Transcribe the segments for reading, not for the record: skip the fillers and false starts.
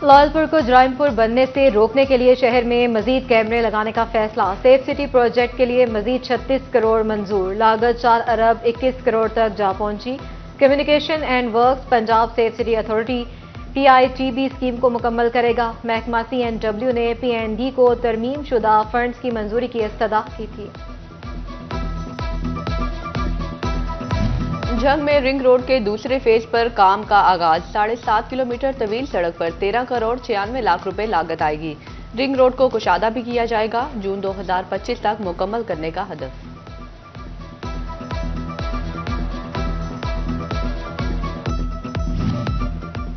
लालपुर को जराइमपुर बनने से रोकने के लिए शहर में मजीद कैमरे लगाने का फैसला। सेफ सिटी प्रोजेक्ट के लिए मजीद 36 करोड़ मंजूर। लागत 4 अरब 21 करोड़ तक जा पहुंची। Communication and works Punjab safe city authority PITB scheme को मुकम्मल करेगा। महकमा CNW ने PND को तरमीम शुदा फंड्स की मंजूरी की इस्तदा की थी। जंग में रिंग रोड के दूसरे फेज पर काम का आगाज। 7.5 किलोमीटर तवील सड़क पर 13 करोड़ 96 लाख रुपए लागत आएगी। रिंग रोड को कुशादा भी किया जाएगा। जून 2025 तक मुकम्मल करने का हदफ।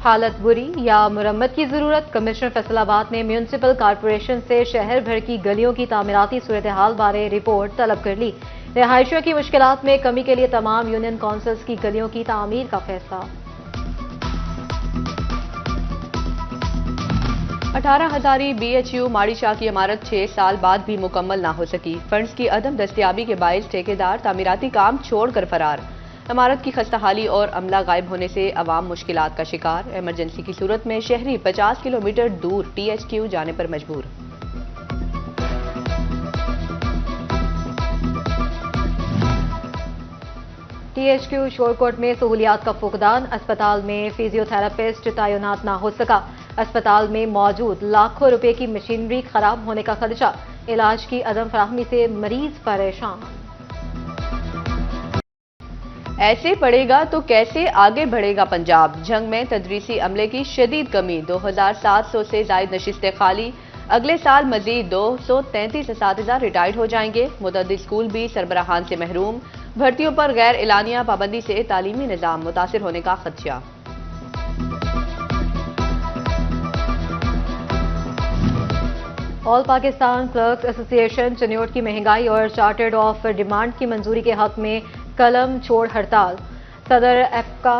हालत बुरी या मुरम्मत की जरूरत। कमिश्नर फैसलाबाद ने म्यूनिसिपल कॉरपोरेशन से शहर भर की गलियों की तामीराती सूरत हाल बारे रिपोर्ट तलब कर ली। रिहायशियों की मुश्किलात में कमी के लिए तमाम यूनियन काउंसिल्स की गलियों की तामीर का फैसला। 18 हजारी BHU माड़ी शाह की इमारत 6 साल बाद भी मुकम्मल ना हो सकी। फंड्स की अदम दस्तियाबी के बायस ठेकेदार तामीराती काम छोड़कर फरार। इमारत की खस्ताहाली और अमला गायब होने से अवाम मुश्किलात का शिकार। इमरजेंसी की सूरत में शहरी 50 किलोमीटर दूर THQ जाने पर मजबूर। THQ शोरकोट में सहूलियात का फुकदान। अस्पताल में फिजियोथेरापिस्ट तैनात ना हो सका। अस्पताल में मौजूद लाखों रुपए की मशीनरी खराब होने का खदशा। इलाज की अदम फराहमी से मरीज परेशान। ऐसे पड़ेगा तो कैसे आगे बढ़ेगा पंजाब। जंग में तदरीसी अमले की शदीद कमी। 2700 से जायद नशिस्तें खाली। अगले साल मजीद 233 असातिज़ा रिटायर्ड हो जाएंगे। मुतअद्दिद स्कूल भी सरबराहान से महरूम। भर्तियों पर गैर एलानिया पाबंदी से तालीमी निज़ाम मुतासिर होने का खदशा। All Pakistan clerks association Chiniot की महंगाई और चार्टर्ड ऑफ डिमांड की मंजूरी के हक में कलम छोड़ हड़ताल। सदर एफका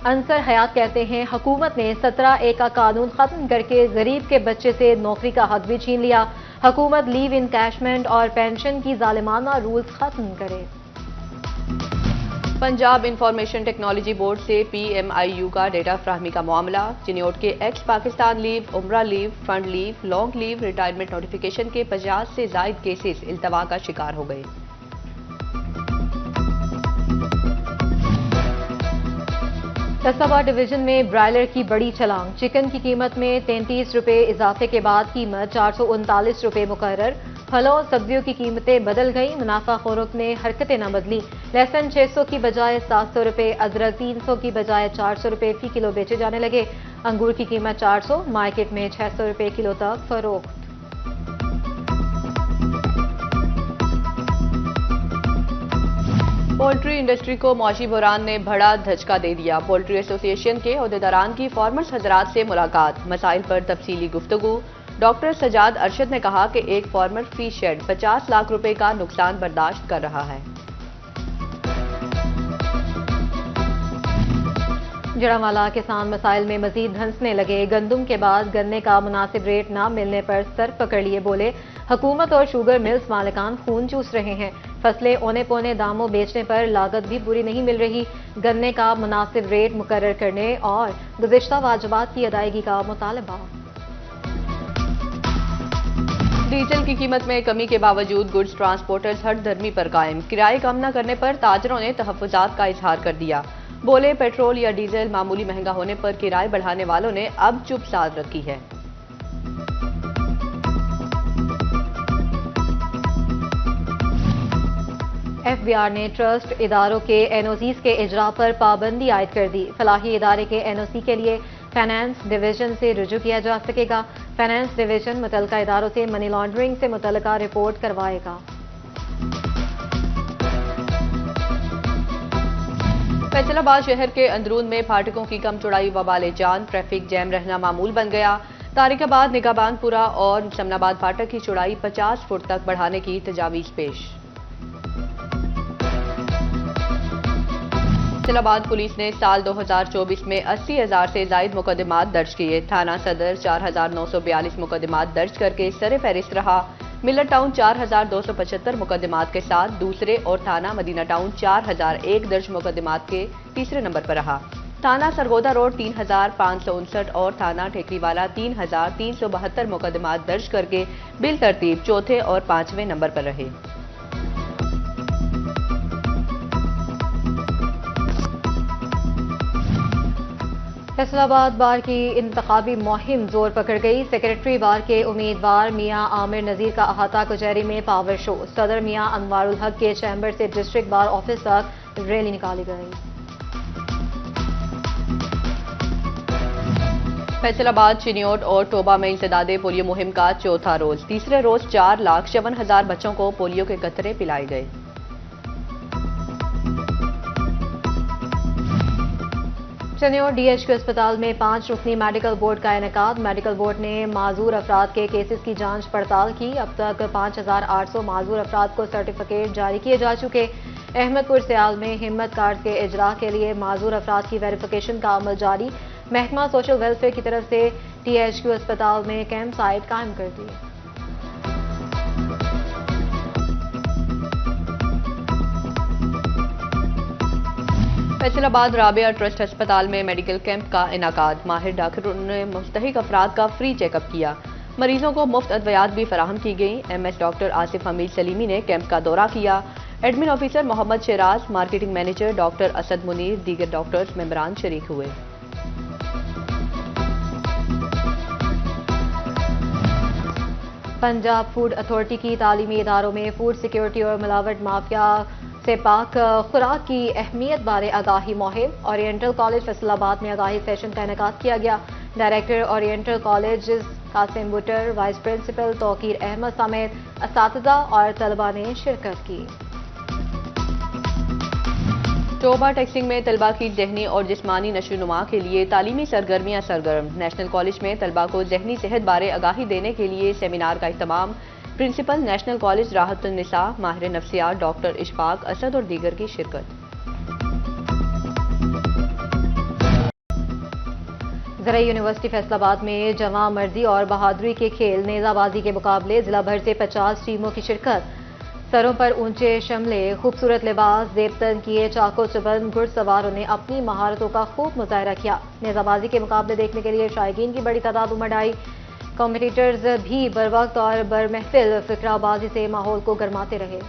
अंसर हयात कहते हैं हुकूमत ने 17A का कानून खत्म करके गरीब के बच्चे से नौकरी का हक भी छीन लिया। हुकूमत लीव इनकैशमेंट और पेंशन की जालिमाना रूल्स खत्म करे। पंजाब इंफॉर्मेशन टेक्नोलॉजी बोर्ड से PMIU का डेटा फ्राहमी का मामला। चिन्योट के एक्स पाकिस्तान लीव, उम्रा leave, fund leave, long leave, retirement notification के 50 से जायद केसेस इल्तवा का शिकार हो गए। फैसलाबाद डिवीजन में ब्रायलर की बड़ी छलांग। चिकन की कीमत में 33 रुपए इजाफे के बाद कीमत 439 रुपए मुकर्रर। फलों सब्जियों की कीमतें बदल गई। मुनाफाखोरों ने हरकतें न बदली। लहसुन 600 की बजाय 700 रुपए, अदरक 300 की बजाय 400 रुपए फी किलो बेचे जाने लगे। अंगूर की कीमत 400, मार्केट में 600 रुपए किलो तक फरोख्त। पोल्ट्री इंडस्ट्री को मौशी बुरान ने बड़ा धचका दे दिया। पोल्ट्री एसोसिएशन के अहदेदारान की फार्मर्स हजरात से मुलाकात। मसाइल पर तफसीली गुफ्तगू। डॉक्टर सजाद अरशद ने कहा कि एक फार्मर फी शेड 50 लाख रुपए का नुकसान बर्दाश्त कर रहा है। जड़ावाला किसान मसाइल में मजीद धंसने लगे। गंदुम के बाद गन्ने का मुनासिब रेट न मिलने पर सर पकड़ लिए बोले हुकूमत और शुगर मिल्स मालिकान खून चूस रहे हैं। फसलें औने पौने दामों बेचने पर लागत भी पूरी नहीं मिल रही। गन्ने का मुनासिब रेट मुकर्रर करने और गुज़िश्ता वाजिबात की अदायगी का मुतालबा। डीजल की कीमत में कमी के बावजूद गुड्स ट्रांसपोर्टर्स हट धर्मी पर कायम। किराए कम न करने पर ताजरों ने तहफ़्फ़ुज़ात का इजहार कर दिया। बोले पेट्रोल या डीजल मामूली महंगा होने पर किराए बढ़ाने वालों ने अब चुप साध रखी है। FBI ने ट्रस्ट इदारों के NOCs के इजरा पर पाबंदी आयद कर दी। फलाही इदारे के NOC के लिए फाइनेंस डिवीजन से रुजू किया जा सकेगा। फाइनेंस डिवीजन मुतल्लिका इदारों से मनी लॉन्ड्रिंग से मुतल्लिका रिपोर्ट करवाएगा। फैसलाबाद शहर के अंदरून में फाटकों की कम चौड़ाई वबाले जान। ट्रैफिक जैम रहना मामूल बन गया। तारिकाबाद, निगाबानपुरा और समनाबाद फाटक की चौड़ाई 50 फुट तक बढ़ाने की तजावीज़ पेश। फैसलाबाद पुलिस ने साल 2024 में 80,000 से जायद मुकदमात दर्ज किए। थाना सदर 4,942 मुकदमात दर्ज करके सरे फहरिस्त रहा। मिलर टाउन 4,275 मुकदमात के साथ दूसरे और थाना मदीना टाउन 4,001 दर्ज मुकदमात के तीसरे नंबर पर रहा। थाना सरगोदा रोड 3559 और थाना ठेकरीवाला 3372 मुकदमात दर्ज करके बिल तरतीब चौथे और 5वें नंबर पर रहे। फैसलाबाद बार की इंतखाबी मुहिम जोर पकड़ गई। सेक्रेटरी बार के उम्मीदवार मियां आमिर नजीर का अहाता कचहरी में पावर शो। सदर मियां अनवारुल हक के चैम्बर से डिस्ट्रिक्ट बार ऑफिस तक रैली निकाली गई। फैसलाबाद, चिनियोट और टोबा में इंसदादे पोलियो मुहिम का चौथा रोज। तीसरे रोज 4,54,000 बच्चों को पोलियो के कतरे पिलाए गए। चिनियोट DHQ अस्पताल में 5 रुकनी मेडिकल बोर्ड का इनेकाद। मेडिकल बोर्ड ने माजूर अफराद के केसेस की जांच पड़ताल की। अब तक 5,800 माजूर अफराद को सर्टिफिकेट जारी किए जा चुके। अहमदपुर सियाल में हिम्मत कार्ड के इजरा के लिए माजूर अफराद की वेरिफिकेशन का अमल जारी। महकमा सोशल वेलफेयर की तरफ से THQ अस्पताल में कैंप साइट कायम कर दी। फैसलाबाद राबिया ट्रस्ट अस्पताल में मेडिकल कैंप का इनाकाद। माहिर डॉक्टरों ने मुस्तहिक अफराद का फ्री चेकअप किया। मरीजों को मुफ्त अद्वियात भी फराहम की गई। MS डॉक्टर आसिफ हमीद सलीमी ने कैंप का दौरा किया। Admin officer Muhammad Sharaz, marketing manager doctor Asad Munir, दीगर डॉक्टर्स मेंबरान शरीक हुए। पंजाब फूड अथॉरिटी की तालीमी इदारों में फूड सिक्योरिटी और मिलावट माफिया से पाक खुराक की अहमियत बारे आगाही मुहिम। ओरिएंटल कॉलेज फैसलाबाद में आगाही सेशन का इनेकाद किया गया। Director oriental college Qasim बुटर, vice principal Tauqeer Ahmad समेत असातिज़ा और तलबा ने शिरकत की। टोबा टेक्सिंग में तलबा की जहनी और जिस्मानी नशोनुमा के लिए तालीमी सरगर्मियां सरगर्म। नेशनल कॉलेज में तलबा को जहनी सेहत बारे आगाही देने के लिए सेमिनार का इख्तिताम। प्रिंसिपल नेशनल कॉलेज राहतुन्निसा, माहिर नफ्सियात डॉक्टर इशफाक असद और दीगर की शिरकत। ज़राई यूनिवर्सिटी फैसलाबाद में जवां मर्जी और बहादुरी के खेल नेजाबाजी के मुकाबले जिला भर से 50 टीमों की शिरकत। सरों पर ऊंचे शमले, खूबसूरत लिबास, जेबतन किए चाको चबंद घुड़सवारों ने अपनी महारतों का खूब मुजाहरा किया। नेजाबाजी के मुकाबले देखने के लिए शायकीन की बड़ी तादाद उमड़ आई। कॉम्पिटिटर्स भी बरवक्त और बरमहफिल फिक्राबाजी से माहौल को गरमाते रहे।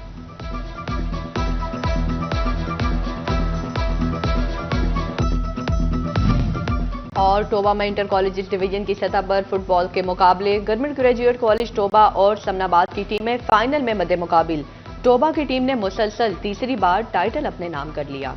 और टोबा में इंटर कॉलेज डिवीजन की सतह पर फुटबॉल के मुकाबले। गवर्नमेंट ग्रेजुएट कॉलेज टोबा और समनाबाद की टीमें फाइनल में मद्दे मुकाबिल। टोबा की टीम ने मुसलसल तीसरी बार टाइटल अपने नाम कर लिया।